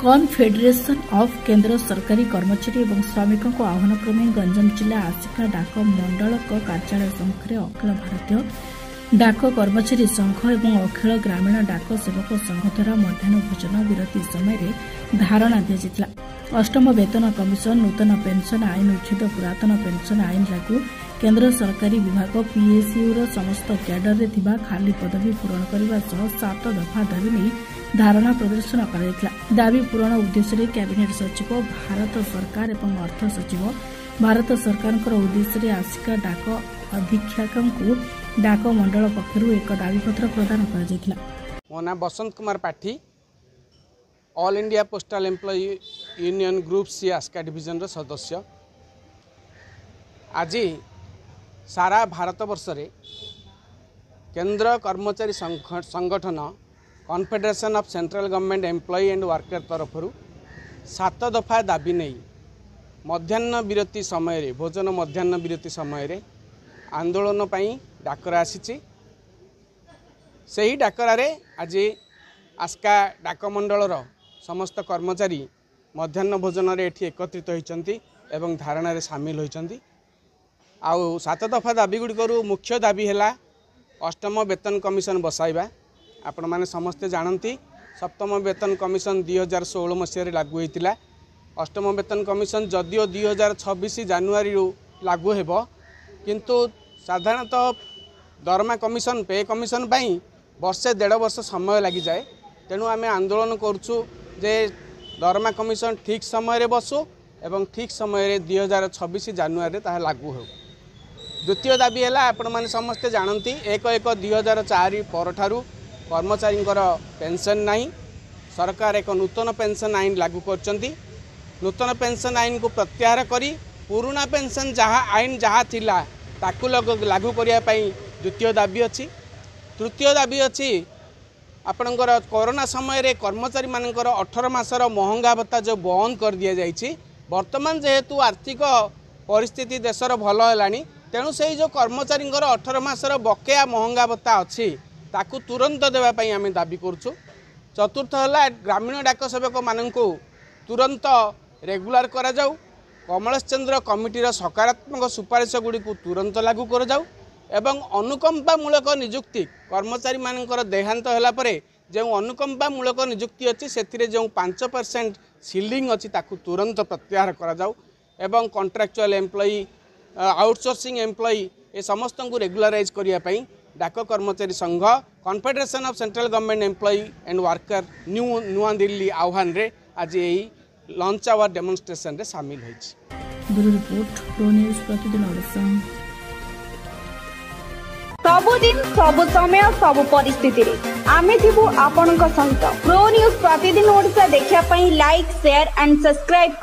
Confederation of केंद्र सरकारी कर्मचारी और श्रमिकों को आह्वान क्रमे गंजाम जिला आसिका डाक मंडल कार्यालय सम्मुखें अखिल भारतीय डाक कर्मचारी संघ और अखिल ग्रामीण डाक सेवक संघ द्वारा मध्याह्न भोजन विरति समय धारणा दिया। अष्टम वेतन कमिशन नूतन पेंशन आईन उच्छेद पुरातन पेंशन आईन लागू केंद्र सरकारी विभाग पीएसयू समस्त क्याडर रे थिबा खाली पदवी पूरण करने सह 7 दफा दाबी नहीं धारणा प्रदर्शन कर दाबी पूरण उद्देश्य कैबिनेट सचिव भारत सरकार और अर्थ सचिव भारत सरकार उद्देश्य आसिका डाक अधीक्षक डाक मंडल पक्षर एक दाबीपत्र प्रदान कर। मो ना Basant Kumar Pathi all India postal employee union group C Aska division रो सदस्य। आज सारा भारत वर्ष रे केंद्र कर्मचारी संगठन confederation of central government employee and worker तरफ 7 दफा दाबी नहीं मध्याह्न विरति समय भोजन मध्याह्न विरति समय आंदोलन पाई डाकरा आसी से ही डाकरारे आज आस्का डाक मंडल समस्त कर्मचारी मध्याह्न भोजन रे एठी एकत्रित होइचंती एवं धारणा रे शामिल होइचंती। आउ 7 दफा दाबी गुड़िकरू मुख्य दाबी है अष्टम वेतन कमिशन बसाइबा। आपण माने समस्ते जानती सप्तम वेतन कमिशन 2016 मसीह लागू होता। अष्टम वेतन कमिशन जदिओ 2026 जानुआरी लागू हेबो किंतु साधारणतः दरमा कमिशन पे कमिशन पाई वर्षे 1.5 वर्ष समय लगी जाए। तेणु आम आंदोलन करुचु जे दरमा कमिशन ठीक समय बसु एवं ठीक समय 2026 जानुआरी ताहा लागू हो। द्वितीय दाबी है आपण माने समस्ते जानती 1/1/2004 पर ठारू कर्मचारी पेंशन नहीं सरकार एक नूतन पेंशन आईन लागू करचंती। नूतन पेंशन आईन को प्रत्याहार करी पुराना पेंशन जहाँ आईन जहाँ थिला ताकू लागू करिया पई द्वितीय दाबी अच्छी। तृतीय दाबी अच्छी आपणकर कोरोना समय रे कर्मचारी मानकर 18 मासर महंगा भत्ता जो बंद कर दिया जाइछि वर्तमान जेहेतु आर्थिक परिस्थिति देशर भल है तेणु से जो कर्मचारी 18 मासर बकेया महंगा भत्ता अच्छी ताकू तुरंत देवाई आम दाबी करुचु। चतुर्थ है ग्रामीण डाक सेवक मानू तुरंत रेगुलार करा जाऊ। कमलेश चंद्र कमिटीर सकारात्मक सुपारिश गुड़ी को तुरंत लागू कर जाऊ एवं अनुकंपामूलक नियुक्ति कर्मचारी मानकर देहांत होला परे जो अनुकंपामूलक नियुक्ति अच्छी से जो 5% सीलिंग अच्छी ताकू तुरंत प्रत्याहार करा जाऊ एवं कॉन्ट्रैक्चुअल एम्प्लॉई आउटसोर्सिंग एम्प्लॉई ए समस्त को रेगुलराइज करने डाक कर्मचारी संघ confederation of central government employee and worker नुआ दिल्ली आह्वान रे आज यही लंच आवर डेमोन्स्ट्रेशन रे शामिल होइछि। ब्यूरो रिपोर्ट प्रो न्यूज प्रतिदिन ओडिशा। सबुदिन सब समय सब परिस्थिति रे आमे थिबु आपनका सहित प्रो न्यूज प्रतिदिन ओडिशा देखिया पई लाइक शेयर एंड सब्सक्राइब